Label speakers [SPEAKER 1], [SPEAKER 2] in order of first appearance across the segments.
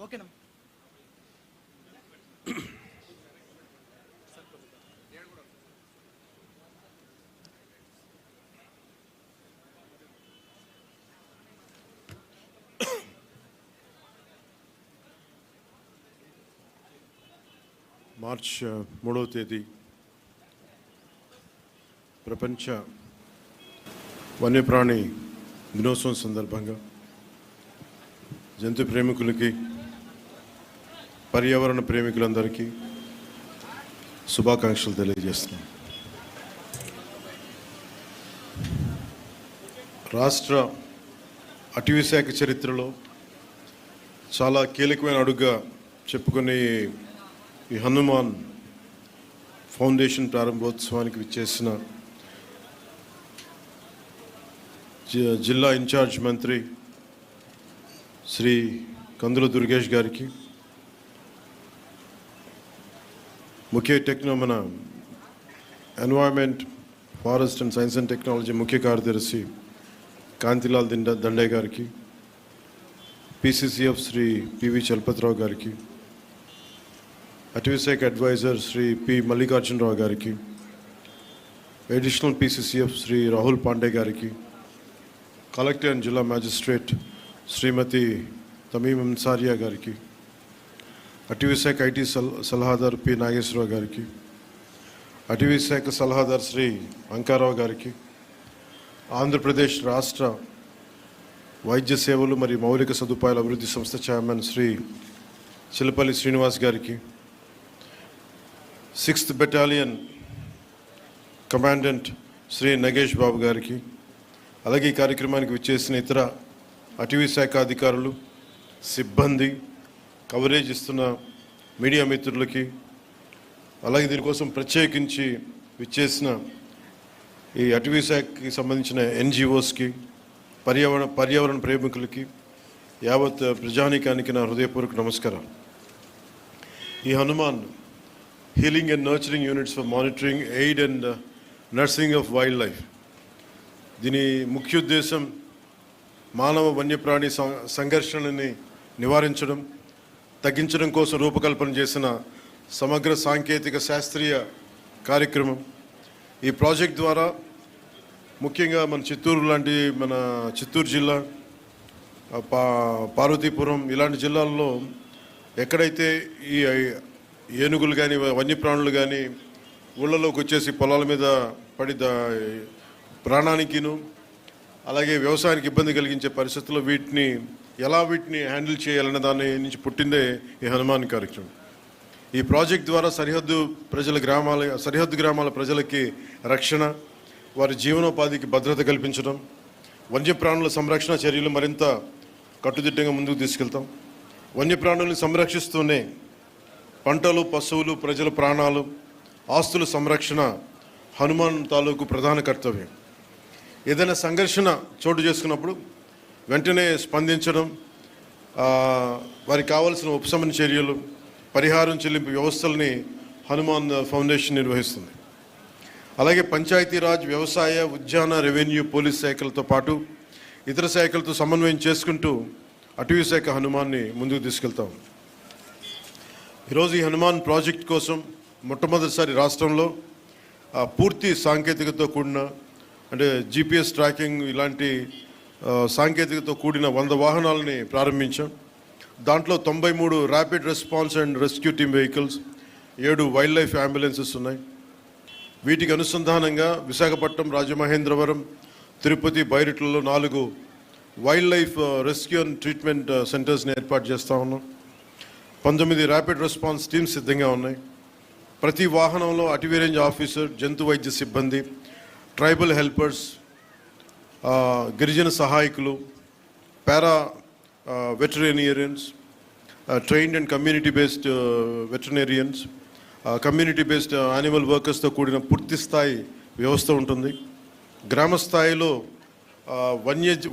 [SPEAKER 1] ఓకేనా?
[SPEAKER 2] మార్చ్ 3వ తేదీ ప్రపంచ వన్యప్రాణి దినోత్సవం సందర్భంగా జంతు ప్రేమికులకి, పర్యావరణ ప్రేమికులందరికీ శుభాకాంక్షలు తెలియజేస్తున్నాం. రాష్ట్ర అటవీ శాఖ చరిత్రలో చాలా కీలకమైన అడుగుగా చెప్పుకునే ఈ హనుమాన్ ఫౌండేషన్ ప్రారంభోత్సవానికి విచ్చేసిన జిల్లా ఇన్ఛార్జ్ మంత్రి శ్రీ కందుల దుర్గేష్ గారికి, మన environment, forest and science and technology ముఖ్య కార్యదర్శి కాంతిలాల్ దండే గారికి, PCCF శ్రీ PV చలపతిరావు గారికి, అటవీ శాఖ అడ్వైజర్ శ్రీ P మల్లికార్జునరావు గారికి, అడిషనల్ PCCF శ్రీ రాహుల్ పాండే గారికి, కలెక్టర్ అండ్ జిల్లా మ్యాజిస్ట్రేట్ శ్రీమతి తమీమ్ అన్సారియా గారికి, అటవీ శాఖ IT సలహాదారు P నాగేశ్వరరావు గారికి, అటవీ శాఖ సలహాదారు శ్రీ అంకారావు గారికి, ఆంధ్రప్రదేశ్ రాష్ట్ర వైద్య సేవలు మరియు మౌలిక సదుపాయాల అభివృద్ధి సంస్థ చైర్మన్ శ్రీ చిలపల్లి శ్రీనివాస్ గారికి, 6th battalion commandant Shri Nagesh Babu గారికి, అలాగే ఈ కార్యక్రమానికి విచ్చేసిన ఇతర అటవీ శాఖ అధికారులు, సిబ్బంది, కవరేజ్ ఇస్తున్న మీడియా మిత్రులకి, అలాగే దీనికోసం ప్రత్యేకించి విచ్చేసిన ఈ అటవీ శాఖకి సంబంధించిన NGOస్కి, పర్యావరణ ప్రేమికులకి, యావత్ ప్రజానీకానికి నా హృదయపూర్వక నమస్కారం. ఈ Hanuman healing and nurturing units for monitoring, aid and nursing of wild life, దీని ముఖ్య ఉద్దేశం మానవ వన్యప్రాణి సంఘర్షణని నివారించడం, తగ్గించడం కోసం రూపకల్పన చేసిన సమగ్ర సాంకేతిక శాస్త్రీయ కార్యక్రమం. ఈ ప్రాజెక్ట్ ద్వారా ముఖ్యంగా మన చిత్తూరు జిల్లా, పార్వతీపురం ఇలాంటి జిల్లాల్లో ఎక్కడైతే ఈ ఏనుగులు కానీ వన్యప్రాణులు కానీ ఊళ్ళలోకి వచ్చేసి పొలాల మీద పడి ప్రాణానికిను అలాగే వ్యవసాయానికి ఇబ్బంది కలిగించే పరిస్థితుల్లో వీటిని హ్యాండిల్ చేయాలనే దాని నుంచి పుట్టిందే ఈ హనుమాన్ కార్యక్రమం. ఈ ప్రాజెక్ట్ ద్వారా సరిహద్దు గ్రామాల ప్రజలకి రక్షణ, వారి జీవనోపాధికి భద్రత కల్పించడం, వన్యప్రాణుల సంరక్షణ చర్యలు మరింత కట్టుదిట్టంగా ముందుకు తీసుకెళ్తాం. వన్యప్రాణుల్ని సంరక్షిస్తూనే పంటలు, పశువులు, ప్రజల ప్రాణాలు, ఆస్తుల సంరక్షణ హనుమాన్ తాలూకు ప్రధాన కర్తవ్యం. ఏదైనా సంఘర్షణ చోటు చేసుకున్నప్పుడు వెంటనే స్పందించడం, వారికి కావాల్సిన ఉపశమన చర్యలు, పరిహారం చెల్లింపు వ్యవస్థల్ని హనుమాన్ ఫౌండేషన్ నిర్వహిస్తుంది. అలాగే పంచాయతీరాజ్, వ్యవసాయ, ఉద్యాన, రెవెన్యూ, పోలీస్ శాఖలతో పాటు ఇతర శాఖలతో సమన్వయం చేసుకుంటూ అటవీ శాఖ హనుమాన్ని ముందుకు తీసుకెళ్తాం. ఈరోజు ఈ హనుమాన్ ప్రాజెక్ట్ కోసం మొట్టమొదటిసారి రాష్ట్రంలో పూర్తి సాంకేతికతో కూడిన, అంటే GPS ట్రాకింగ్ ఇలాంటి సాంకేతికతో కూడిన 100 వాహనాలని ప్రారంభించాం. దాంట్లో 93 rapid response and rescue team vehicles, 7 wildlife ambulances ఉన్నాయి. వీటికి అనుసంధానంగా విశాఖపట్నం, రాజమహేంద్రవరం, తిరుపతి, బైరిట్లలో 4 wildlife rescue and treatment సెంటర్స్ని ఏర్పాటు చేస్తూ ఉన్నాం. 19 ర్యాపిడ్ రెస్పాన్స్ టీమ్స్ సిద్ధంగా ఉన్నాయి. ప్రతి వాహనంలో అటవీ రేంజ్ ఆఫీసర్, జంతు వైద్య సిబ్బంది, ట్రైబల్ హెల్పర్స్, గిరిజన సహాయకులు, para veterinarians, trained and community based veterinarians, community based animal వర్కర్స్తో కూడిన పూర్తి స్థాయి వ్యవస్థ ఉంటుంది. గ్రామ స్థాయిలో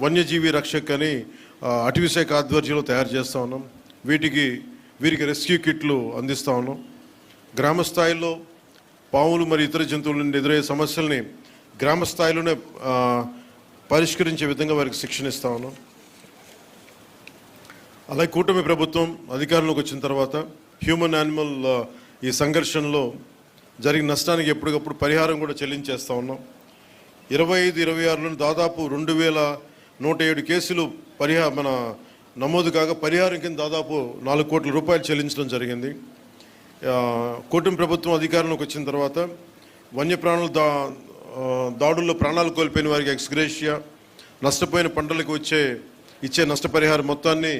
[SPEAKER 2] వన్యజీవి రక్షక్ అని అటవీ శాఖ ఆధ్వర్యంలో తయారు చేస్తూ ఉన్నాం. వీరికి రెస్క్యూ కిట్లు అందిస్తూ ఉన్నాం. గ్రామ స్థాయిలో పాములు మరియు ఇతర జంతువుల నుండి ఎదురయ్యే సమస్యల్ని గ్రామ స్థాయిలోనే పరిష్కరించే విధంగా వారికి శిక్షణ ఇస్తా ఉన్నాం. అలాగే కూటమి ప్రభుత్వం అధికారంలోకి వచ్చిన తర్వాత హ్యూమన్ యానిమల్ ఈ సంఘర్షణలో జరిగిన నష్టానికి ఎప్పటికప్పుడు పరిహారం కూడా చెల్లించేస్తూ ఉన్నాం. 25-26లో దాదాపు 2107 కేసులు మన నమోదు కాగా పరిహారం కింద దాదాపు 4 కోట్ల రూపాయలు చెల్లించడం జరిగింది. కూటమి ప్రభుత్వం అధికారంలోకి వచ్చిన తర్వాత వన్యప్రాణుల దాడుల్లో ప్రాణాలు కోల్పోయిన వారికి ఎక్స్గ్రేషియా, నష్టపోయిన పంటలకు ఇచ్చే నష్టపరిహారం మొత్తాన్ని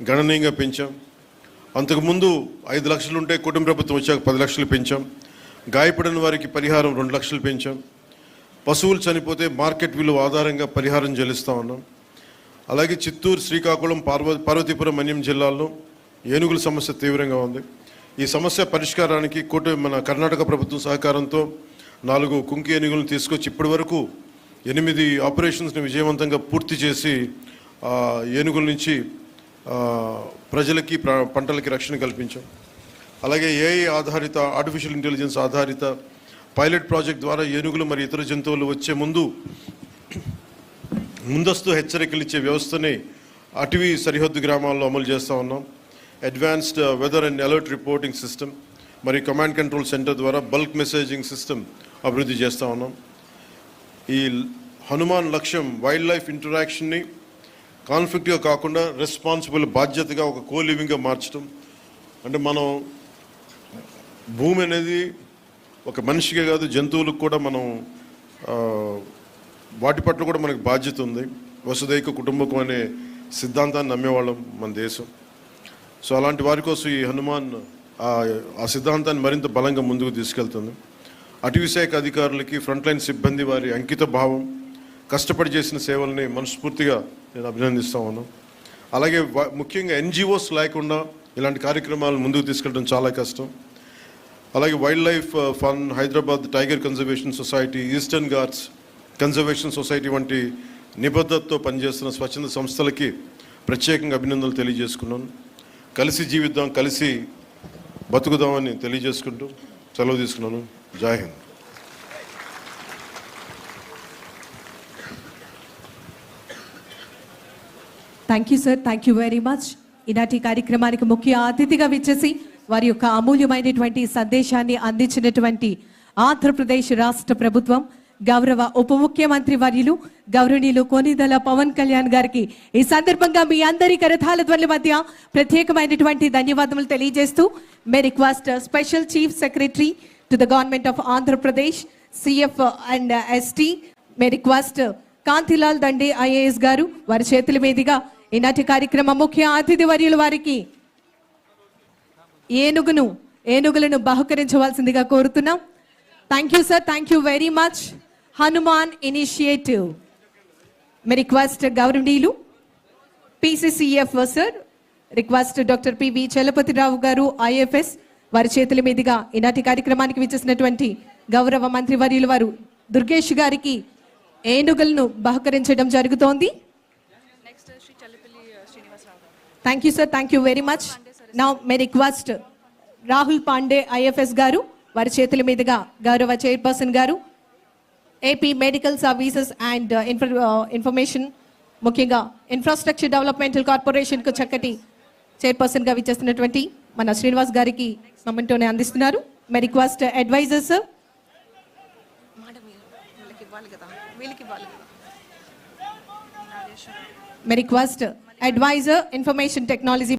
[SPEAKER 2] గణనీయంగా పెంచాం. అంతకుముందు 5 లక్షలు ఉంటే కూటమి ప్రభుత్వం వచ్చాక 10 లక్షలు పెంచాం. గాయపడిన వారికి పరిహారం 2 లక్షలు పెంచాం. పశువులు చనిపోతే మార్కెట్ విలువ ఆధారంగా పరిహారం చెల్లిస్తూ ఉన్నాం. అలాగే చిత్తూరు, శ్రీకాకుళం, పార్వతీపురం, మన్యం జిల్లాల్లో ఏనుగుల సమస్య తీవ్రంగా ఉంది. ఈ సమస్య పరిష్కారానికి మన కర్ణాటక ప్రభుత్వం సహకారంతో 4 కుంకి ఏనుగులను తీసుకొచ్చి ఇప్పటి వరకు 8 ఆపరేషన్స్ని విజయవంతంగా పూర్తి చేసి ఏనుగుల నుంచి ప్రజలకి పంటలకి రక్షణ కల్పించాం. అలాగే ఏఐ ఆధారిత ఆర్టిఫిషియల్ ఇంటెలిజెన్స్ ఆధారిత పైలట్ ప్రాజెక్ట్ ద్వారా ఏనుగులు మరి ఇతర జంతువులు వచ్చే ముందస్తు హెచ్చరికలు ఇచ్చే వ్యవస్థని అటవీ సరిహద్దు గ్రామాల్లో అమలు చేస్తూ ఉన్నాం. Advanced weather and alert reporting system మరి కమాండ్ కంట్రోల్ సెంటర్ ద్వారా బల్క్ మెసేజింగ్ సిస్టమ్ అభివృద్ధి చేస్తూ ఉన్నాం. ఈ హనుమాన్ లక్ష్యం వైల్డ్ లైఫ్ ఇంటరాక్షన్ని కాన్ఫ్లిక్ట్గా కాకుండా రెస్పాన్సిబుల్, బాధ్యతగా ఒక కోలివింగ్గా మార్చడం. అంటే మనం భూమి అనేది ఒక మనిషికే కాదు, జంతువులకు కూడా మనం వాటి పట్ల కూడా మనకు బాధ్యత ఉంది. వసుదైక కుటుంబకం అనే సిద్ధాంతాన్ని నమ్మేవాళ్ళం మన దేశం. సో అలాంటి వారి కోసం ఈ హనుమాన్ ఆ సిద్ధాంతాన్ని మరింత బలంగా ముందుకు తీసుకెళ్తుంది. అటవీ శాఖ అధికారులకి, ఫ్రంట్ లైన్ సిబ్బంది వారి అంకిత భావం, కష్టపడి చేసిన సేవల్ని మనస్ఫూర్తిగా నేను అభినందిస్తూ ఉన్నాను. అలాగే ముఖ్యంగా ఎన్జిఓస్ లేకుండా ఇలాంటి కార్యక్రమాలను ముందుకు తీసుకెళ్ళడం చాలా కష్టం. అలాగే wild life fund, Hyderabad tiger conservation society, eastern Ghats conservation society వంటి నిబద్ధతతో పనిచేస్తున్న స్వచ్ఛంద సంస్థలకి ప్రత్యేకంగా అభినందనలు తెలియజేసుకున్నాను. కలిసి జీవిద్దాం, కలిసి బతుకుదామని తెలియజేసుకుంటూ సెలవు తీసుకున్నాను. జై Hind.
[SPEAKER 1] Thank you sir, thank you very much. ఈనాటి కార్యక్రమానికి ముఖ్య అతిథిగా విచ్చేసి వారి యొక్క అమూల్యమైనటువంటి సందేశాన్ని అందించినటువంటి ఆంధ్రప్రదేశ్ రాష్ట్ర ప్రభుత్వం గౌరవ ఉప ముఖ్యమంత్రి వర్యులు గౌరవనీయులు కొనిదెల పవన్ కళ్యాణ్ గారికి ఈ సందర్భంగా మీ అందరి కరతాళ ధ్వనుల మధ్య ప్రత్యేకమైనటువంటి ధన్యవాదములు తెలియజేస్తూ may request special chief secretary to the government of Andhra Pradesh, CF and ST, may request Kantilal Dande IAS garu వారి చేతుల మీదుగా ఈనాటి కార్యక్రమ ముఖ్య అతిథి వర్యుల వారికి ఏనుగులను బహుకరించవలసిందిగా కోరుతున్నాం. Thank you sir, thank you very much. Hanuman initiative may request గౌరవనీయులు PCCF sir, request doctor PV Chalapathi Rao గారు ఐఎఫ్ఎస్ వారి చేతుల మీదుగా ఈనాటి కార్యక్రమానికి విచ్చేసినటువంటి గౌరవ మంత్రి వర్యుల వారు దుర్గేష్ గారికి ఏనుగులను బహుకరించడం జరుగుతోంది. Thank you sir, thank you very much. Now may request Rahul Pandey IFS గారు వారి చేతుల మీదుగా గౌరవ చైర్పర్సన్ గారు AP medical services and information, ముఖ్యంగా ఇన్ఫ్రాస్ట్రక్చర్ డెవలప్మెంటల్ కార్పొరేషన్ కు చక్కటి చైర్పర్సన్ గా విచ్చేస్తున్నటువంటి మన శ్రీనివాస్ గారికి మొమెంటోని అందిస్తున్నారు. May request advisors, may request advisor information technology